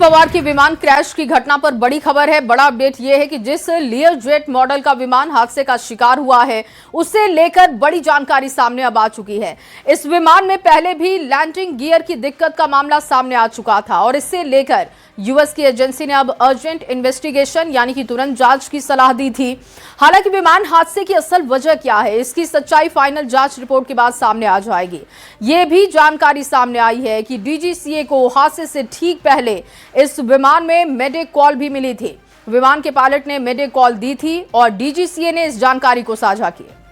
पवार के विमान क्रैश की घटना पर बड़ी खबर है। बड़ा अपडेट यह है कि जिस लियर जेट मॉडल का विमान हादसे का शिकार हुआ है, उसे लेकर बड़ी जानकारी सामने अब आ चुकी है। इस विमान में पहले भी लैंडिंग गियर की दिक्कत का मामला सामने आ चुका था और इससे लेकर यूएस की एजेंसी ने अब अर्जेंट इन्वेस्टिगेशन यानी कि तुरंत जांच की सलाह दी थी। हालांकि विमान हादसे की असल वजह क्या है, इसकी सच्चाई फाइनल जांच रिपोर्ट के बाद सामने आ जाएगी। ये भी जानकारी सामने आई है कि डीजीसीए को हादसे से ठीक पहले इस विमान में मेडे कॉल भी मिली थी। विमान के पायलट ने मेडे कॉल दी थी और डीजीसीए ने इस जानकारी को साझा किया।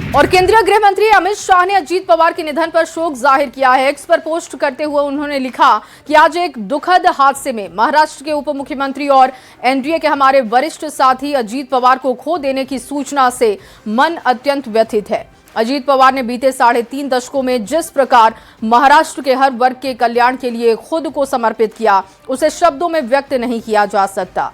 और केंद्रीय गृह मंत्री अमित शाह ने अजीत पवार के निधन पर शोक जाहिर किया है। एक्स पर पोस्ट करते हुए उन्होंने लिखा कि आज एक दुखद हादसे में महाराष्ट्र के उप मुख्यमंत्री और एनडीए के हमारे वरिष्ठ साथी अजीत पवार को खो देने की सूचना से मन अत्यंत व्यथित है। अजीत पवार ने बीते 3.5 दशकों में जिस प्रकार महाराष्ट्र के हर वर्ग के कल्याण के लिए खुद को समर्पित किया, उसे शब्दों में व्यक्त नहीं किया जा सकता।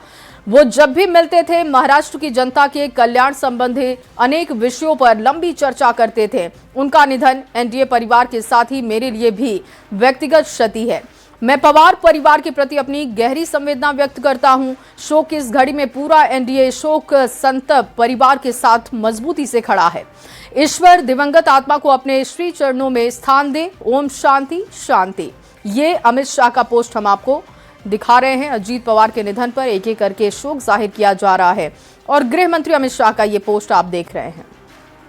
वो जब भी मिलते थे, महाराष्ट्र की जनता के कल्याण संबंधी अनेक विषयों पर लंबी चर्चा करते थे। उनका निधन एनडीए परिवार के साथ ही मेरे लिए भी व्यक्तिगत क्षति है। मैं पवार परिवार के प्रति अपनी गहरी संवेदना व्यक्त करता हूं। शोक की इस घड़ी में पूरा एनडीए शोक संतप्त परिवार के साथ मजबूती से खड़ा है। ईश्वर दिवंगत आत्मा को अपने श्री चरणों में स्थान दे। ओम शांति शांति। ये अमित शाह का पोस्ट हम आपको दिखा रहे हैं। अजीत पवार के निधन पर एक एक करके शोक जाहिर किया जा रहा है और गृह मंत्री अमित शाह का ये पोस्ट आप देख रहे हैं।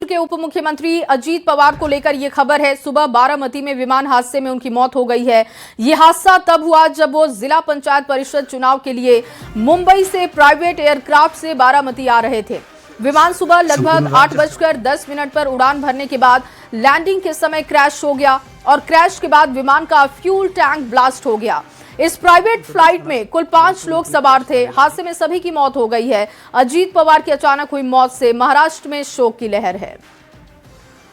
के उप मुख्यमंत्री अजीत पवार को लेकर यह खबर है। सुबह बारामती में विमान हादसे में उनकी मौत हो गई है। यह हादसा तब हुआ जब वो जिला पंचायत परिषद चुनाव के लिए मुंबई से प्राइवेट एयरक्राफ्ट से बारामती आ रहे थे। विमान सुबह लगभग 8:10 पर उड़ान भरने के बाद लैंडिंग के समय क्रैश हो गया और क्रैश के बाद विमान का फ्यूल टैंक ब्लास्ट हो गया। इस प्राइवेट फ्लाइट में कुल 5 लोग सवार थे। हादसे में सभी की मौत हो गई है। अजीत पवार की अचानक हुई मौत से महाराष्ट्र में शोक की लहर है।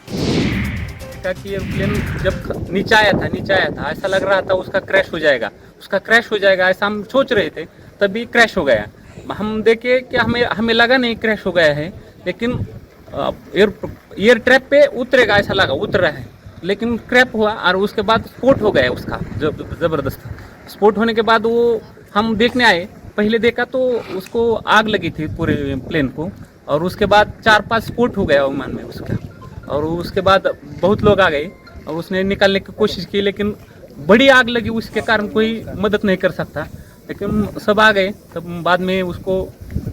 कि एयरप्लेन जब नीचे आया था ऐसा लग रहा था उसका क्रैश हो जाएगा ऐसा हम सोच रहे थे, तभी क्रैश हो गया। हम देखे कि हमें लगा नहीं क्रैश हो गया है, लेकिन एयर ट्रैप पे उतरेगा ऐसा लगा, उतर रहा है, लेकिन क्रैप हुआ और उसके बाद स्फोट हो गया उसका जबरदस्त। स्फोट होने के बाद वो हम देखने आए, पहले देखा तो उसको आग लगी थी पूरे प्लेन को, और उसके बाद 4-5 स्फोट हो गया विमान में उसका, और उसके बाद बहुत लोग आ गए और उसने निकालने की कोशिश की, लेकिन बड़ी आग लगी, उसके कारण कोई मदद नहीं कर सकता, लेकिन सब आ गए। तब बाद में उसको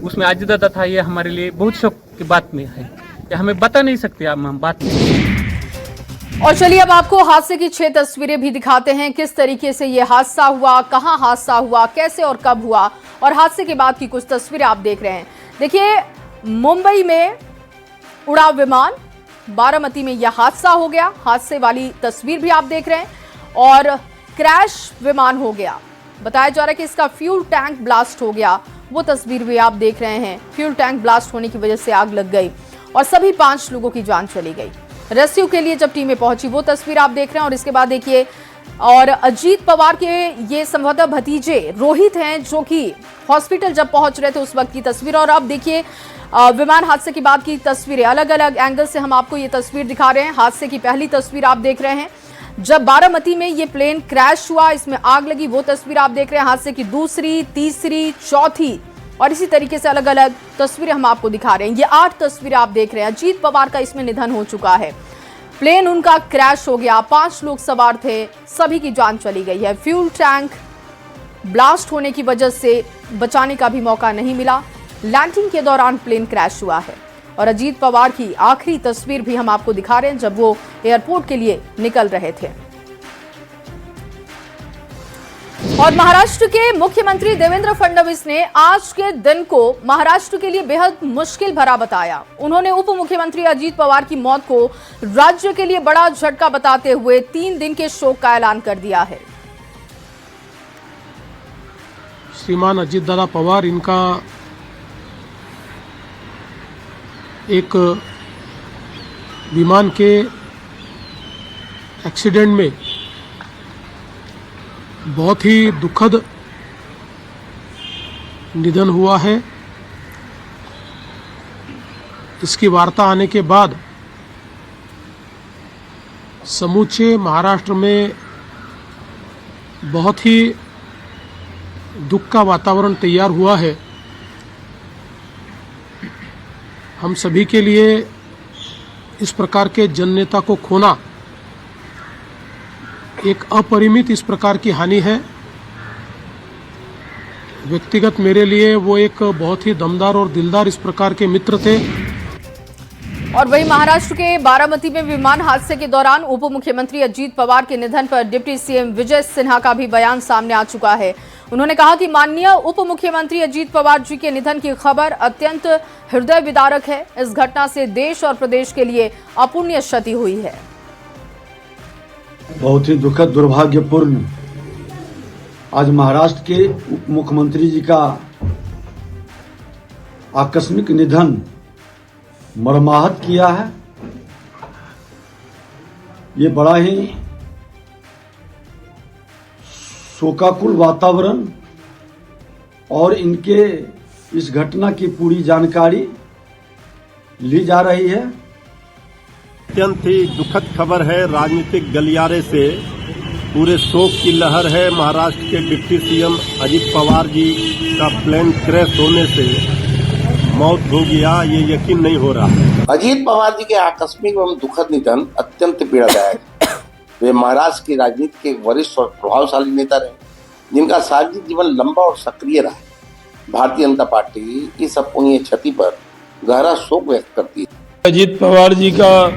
उसमें अजीत दादा था। ये हमारे लिए बहुत शौक की बात में है, ये हमें बता नहीं सकते हम बात में। और चलिए अब आपको हादसे की 6 तस्वीरें भी दिखाते हैं। किस तरीके से ये हादसा हुआ, कहां हादसा हुआ, कैसे और कब हुआ, और हादसे के बाद की कुछ तस्वीरें आप देख रहे हैं। देखिए, मुंबई में उड़ा विमान, बारामती में यह हादसा हो गया। हादसे वाली तस्वीर भी आप देख रहे हैं और क्रैश विमान हो गया। बताया जा रहा है कि इसका फ्यूल टैंक ब्लास्ट हो गया, वो तस्वीर भी आप देख रहे हैं। फ्यूल टैंक ब्लास्ट होने की वजह से आग लग गई और सभी 5 लोगों की जान चली गई। रेस्क्यू के लिए जब टीमें पहुंची, वो तस्वीर आप देख रहे हैं। और इसके बाद देखिए, और अजीत पवार के ये संभवतः भतीजे रोहित हैं, जो कि हॉस्पिटल जब पहुंच रहे थे उस वक्त की तस्वीर। और अब देखिए विमान हादसे के बाद की तस्वीरें, अलग अलग एंगल से हम आपको ये तस्वीर दिखा रहे हैं। हादसे की पहली तस्वीर आप देख रहे हैं जब बारामती में ये प्लेन क्रैश हुआ, इसमें आग लगी, वो तस्वीर आप देख रहे हैं। हादसे की दूसरी, तीसरी, चौथी और इसी तरीके से अलग अलग तस्वीरें हम आपको दिखा रहे हैं। ये 8 तस्वीरें आप देख रहे हैं। अजीत पवार का इसमें निधन हो चुका है। प्लेन उनका क्रैश हो गया, 5 लोग सवार थे, सभी की जान चली गई है। फ्यूल टैंक ब्लास्ट होने की वजह से बचाने का भी मौका नहीं मिला। लैंडिंग के दौरान प्लेन क्रैश हुआ है। और अजीत पवार की आखिरी तस्वीर भी हम आपको दिखा रहे हैं जब वो एयरपोर्ट के लिए निकल रहे थे। और महाराष्ट्र के मुख्यमंत्री देवेंद्र फडणवीस ने आज के दिन को महाराष्ट्र के लिए बेहद मुश्किल भरा बताया। उन्होंने उप मुख्यमंत्री अजीत पवार की मौत को राज्य के लिए बड़ा झटका बताते हुए 3 दिन के शोक का ऐलान कर दिया है। श्रीमान अजीत दादा पवार, इनका एक विमान के एक्सीडेंट में बहुत ही दुखद निधन हुआ है। इसकी वार्ता आने के बाद समूचे महाराष्ट्र में बहुत ही दुख का वातावरण तैयार हुआ है। हम सभी के लिए इस प्रकार के जननेता को खोना एक अपरिमित इस प्रकार की हानि है। व्यक्तिगत मेरे लिए वो एक बहुत ही दमदार और दिलदार इस प्रकार के मित्र थे। और वहीं महाराष्ट्र के बारामती में विमान हादसे के दौरान उप मुख्यमंत्री अजीत पवार के निधन पर डिप्टी सीएम विजय सिन्हा का भी बयान सामने आ चुका है। उन्होंने कहा कि माननीय उप मुख्यमंत्री अजीत पवार जी के निधन की खबर अत्यंत हृदय विदारक है। इस घटना से देश और प्रदेश के लिए अपूर्णीय क्षति हुई है। बहुत ही दुखद दुर्भाग्यपूर्ण आज महाराष्ट्र के उप मुख्यमंत्री जी का आकस्मिक निधन मर्माहत किया है। ये बड़ा ही शोकाकुल वातावरण और इनके इस घटना की पूरी जानकारी ली जा रही है। अत्यंत ही दुखद खबर है। राजनीतिक गलियारे से पूरे शोक की लहर है। महाराष्ट्र के डिप्टी सीएम अजीत पवार जी का प्लेन क्रैश होने से मौत हो गया, ये यकीन नहीं हो रहा। अजीत पवार जी के आकस्मिक एवं दुखद निधन अत्यंत पीड़ादायक है। वे महाराष्ट्र की राजनीति के वरिष्ठ और प्रभावशाली नेता रहे, जिनका सार्वजनिक जीवन लंबा और सक्रिय रहा है। भारतीय जनता पार्टी इस अपूर्णीय क्षति पर गहरा शोक व्यक्त करती है। अजीत पवार जी का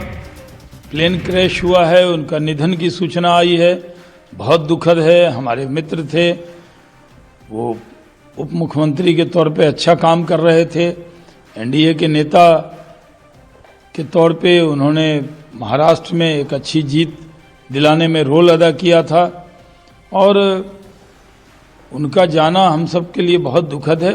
प्लेन क्रैश हुआ है, उनका निधन की सूचना आई है। बहुत दुखद है। हमारे मित्र थे, वो उप मुख्यमंत्री के तौर पे अच्छा काम कर रहे थे। एनडीए के नेता के तौर पे उन्होंने महाराष्ट्र में एक अच्छी जीत दिलाने में रोल अदा किया था और उनका जाना हम सब के लिए बहुत दुखद है।